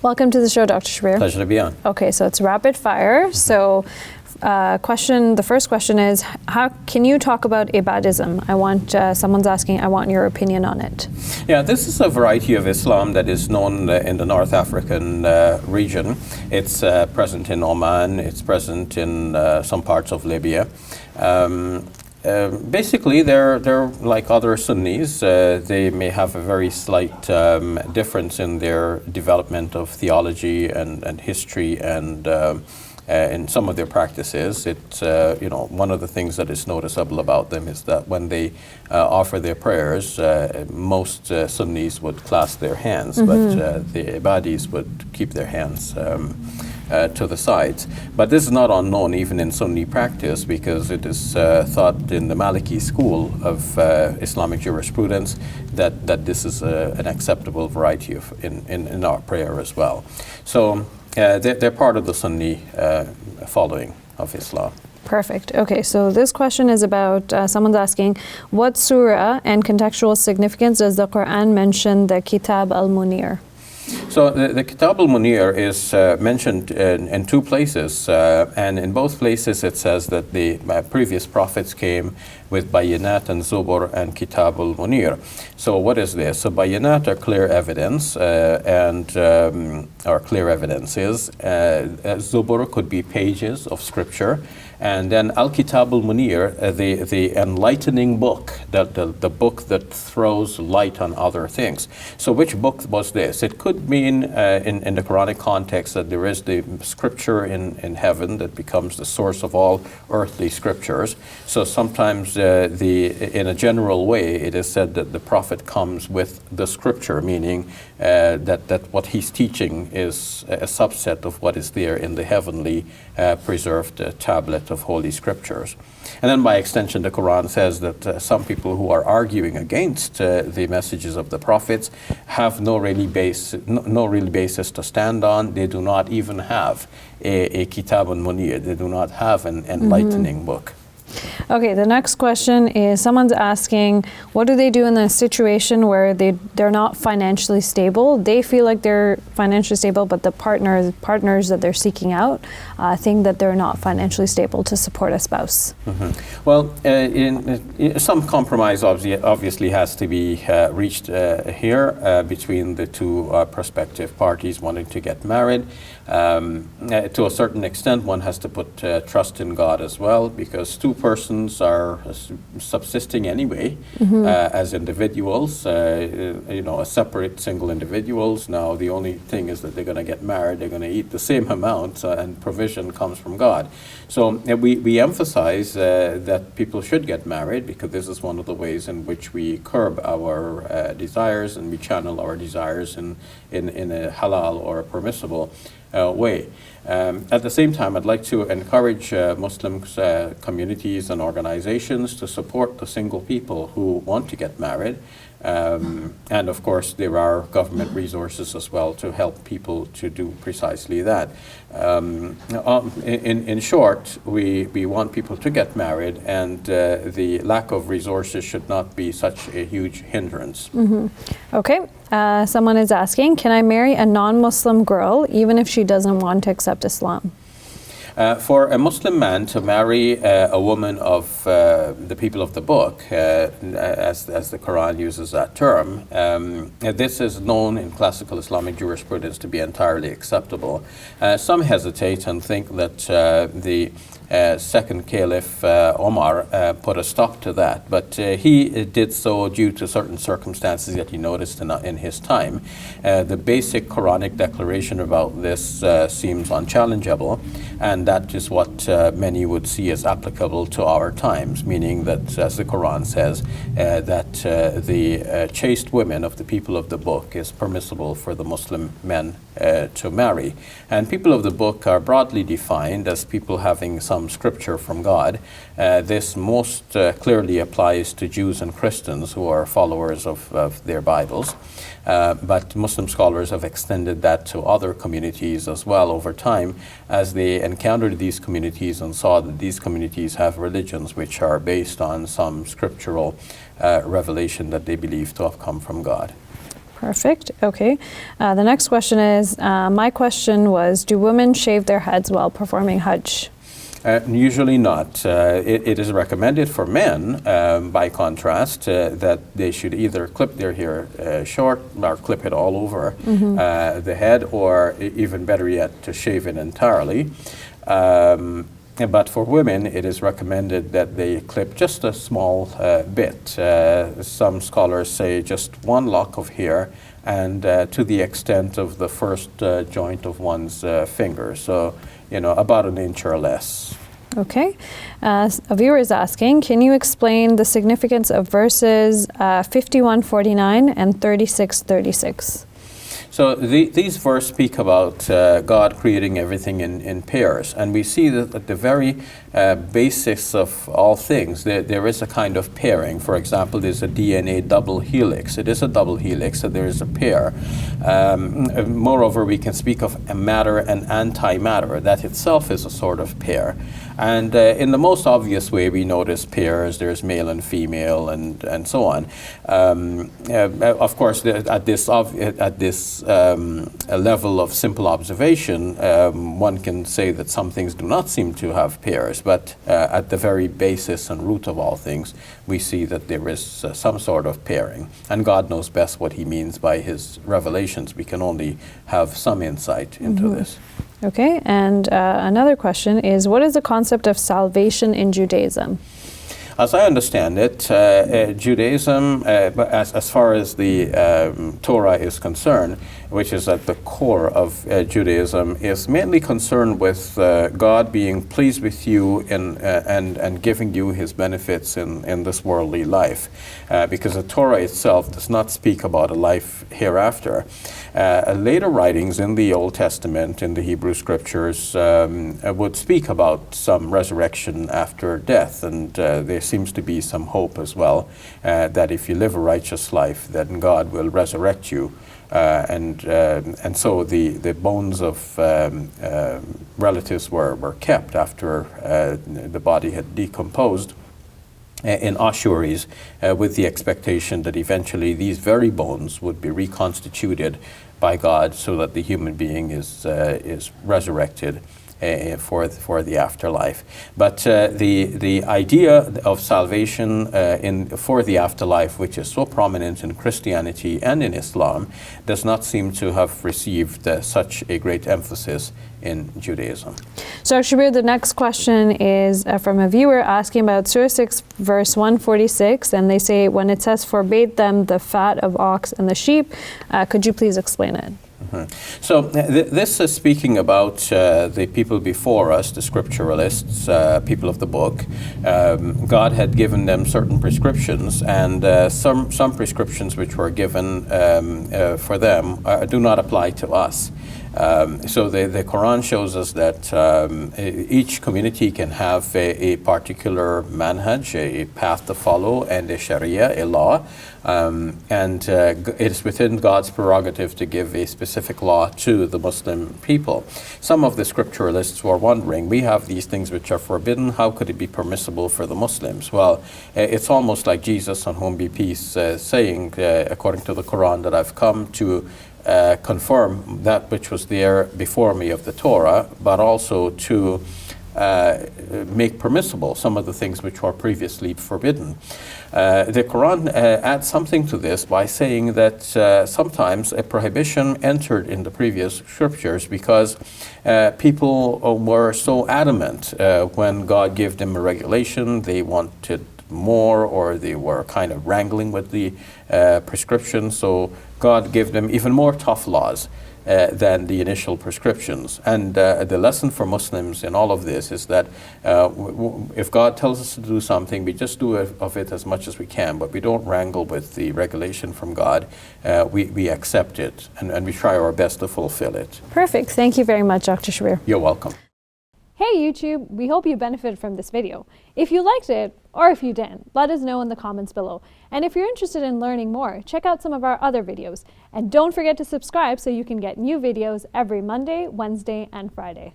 Welcome to the show, Dr. Shabir. Pleasure to be on. Okay, so it's rapid fire. So the first question is, how can you talk about ibadism? Someone's asking, I want your opinion on it. Yeah, this is a variety of Islam that is known in the North African region. It's present in Oman, it's present in some parts of Libya. Basically, they're like other Sunnis. They may have a very slight difference in their development of theology and history and in some of their practices. It's one of the things that is noticeable about them is that when they offer their prayers, most Sunnis would clasp their hands, but the Ibadis would keep their hands to the sides. But this is not unknown even in Sunni practice, because it is thought in the Maliki school of Islamic jurisprudence that this is an acceptable variety of in our prayer as well. So they're part of the Sunni following of Islam. Perfect. Okay, so this question is about, someone's asking, what surah and contextual significance does the Quran mention the Kitab al-Munir? So the Kitab al-Munir is mentioned in two places, and in both places it says that the previous prophets came with Bayinat and Zubur and Kitab al-Munir. So what is this? So Bayinat are clear evidence, or clear evidences. Zubur could be pages of scripture. And then Al-Kitab al-Munir, the enlightening book, the book that throws light on other things. So which book was this? It could mean in the Quranic context that there is the scripture in heaven that becomes the source of all earthly scriptures. So sometimes in a general way it is said that the prophet comes with the scripture, meaning that what he's teaching is a subset of what is there in the heavenly preserved tablet of Holy Scriptures. And then by extension the Quran says that some people who are arguing against the messages of the prophets have no real basis to stand on. They do not even have a Kitab al-Munir. They do not have an enlightening book. Okay, the next question is, someone's asking, what do they do in a situation where they're not financially stable? They feel like they're financially stable, but the partners that they're seeking out think that they're not financially stable to support a spouse. Well, some compromise obviously has to be reached here between the two prospective parties wanting to get married. To a certain extent, one has to put trust in God as well, because two persons are subsisting anyway as individuals, separate single individuals. Now the only thing is that they're going to get married, they're going to eat the same amount, and provision comes from God. So we emphasize that people should get married, because this is one of the ways in which we curb our desires, and we channel our desires in a halal or a permissible way. At the same time, I'd like to encourage Muslim communities and organizations to support the single people who want to get married. And of course, there are government resources as well to help people to do precisely that. In short, we want people to get married, and the lack of resources should not be such a huge hindrance. Okay, someone is asking, can I marry a non-Muslim girl even if she doesn't want to accept Islam? For a Muslim man to marry a woman of the people of the book, as the Quran uses that term, this is known in classical Islamic jurisprudence to be entirely acceptable. Some hesitate and think that the second Caliph Omar put a stop to that, but he did so due to certain circumstances that he noticed in his time. The basic Quranic declaration about this seems unchallengeable, and that is what many would see as applicable to our times, meaning that, as the Quran says, that the chaste women of the people of the book is permissible for the Muslim men to marry. And people of the book are broadly defined as people having some scripture from God. This most clearly applies to Jews and Christians who are followers of their Bibles. But Muslim scholars have extended that to other communities as well over time, as they encountered these communities and saw that these communities have religions which are based on some scriptural revelation that they believe to have come from God. Perfect. Okay. The next question is, my question was, do women shave their heads while performing Hajj? Usually not. It is recommended for men, by contrast, that they should either clip their hair short or clip it all over the head, or even better yet, to shave it entirely. But for women, it is recommended that they clip just a small bit. Some scholars say just one lock of hair, and to the extent of the first joint of one's finger. So, about an inch or less. Okay. A viewer is asking, can you explain the significance of verses 51:49 and 36:36? So these verses speak about God creating everything in pairs, and we see that at the very basis of all things, there is a kind of pairing. For example, there's a DNA double helix. It is a double helix, so there is a pair. Moreover, we can speak of a matter and antimatter. That itself is a sort of pair. And in the most obvious way, we notice pairs. There's male and female, and so on. Of course, at this level of simple observation, one can say that some things do not seem to have pairs. But at the very basis and root of all things, we see that there is some sort of pairing. And God knows best what He means by His revelations. We can only have some insight into this. Okay, and another question is, what is the concept of salvation in Judaism? As I understand it, Judaism, as far as the Torah is concerned, which is at the core of Judaism, is mainly concerned with God being pleased with you and giving you His benefits in this worldly life. Because the Torah itself does not speak about a life hereafter. Later writings in the Old Testament, in the Hebrew Scriptures, would speak about some resurrection after death, and there seems to be some hope as well that if you live a righteous life, then God will resurrect you. And so the bones of relatives were kept after the body had decomposed in ossuaries, with the expectation that eventually these very bones would be reconstituted by God, so that the human being is resurrected for the afterlife. But the idea of salvation for the afterlife, which is so prominent in Christianity and in Islam, does not seem to have received such a great emphasis in Judaism. So Shabir, the next question is from a viewer asking about Surah 6, verse 146, and they say, when it says, forbade them the fat of ox and the sheep, could you please explain it? So this is speaking about the people before us, the scripturalists, people of the book. God had given them certain prescriptions, and some prescriptions which were given for them do not apply to us. So the Quran shows us that each community can have a particular manhaj, a path to follow, and a sharia, a law. And it is within God's prerogative to give a specific law to the Muslim people. Some of the scripturalists were wondering, we have these things which are forbidden, how could it be permissible for the Muslims? Well, it's almost like Jesus, on whom be peace, saying, according to the Quran, that I've come to confirm that which was there before me of the Torah, but also to make permissible some of the things which were previously forbidden. The Quran adds something to this by saying that sometimes a prohibition entered in the previous scriptures because people were so adamant when God gave them a regulation, they wanted more, or they were kind of wrangling with the prescription, so God gave them even more tough laws than the initial prescriptions. And the lesson for Muslims in all of this is that if God tells us to do something, we just do of it as much as we can, but we don't wrangle with the regulation from God. We accept it, and we try our best to fulfill it. Perfect. Thank you very much, Dr. Shabir. You're welcome. Hey YouTube, we hope you benefited from this video. If you liked it, or if you didn't, let us know in the comments below. And if you're interested in learning more, check out some of our other videos. And don't forget to subscribe so you can get new videos every Monday, Wednesday, and Friday.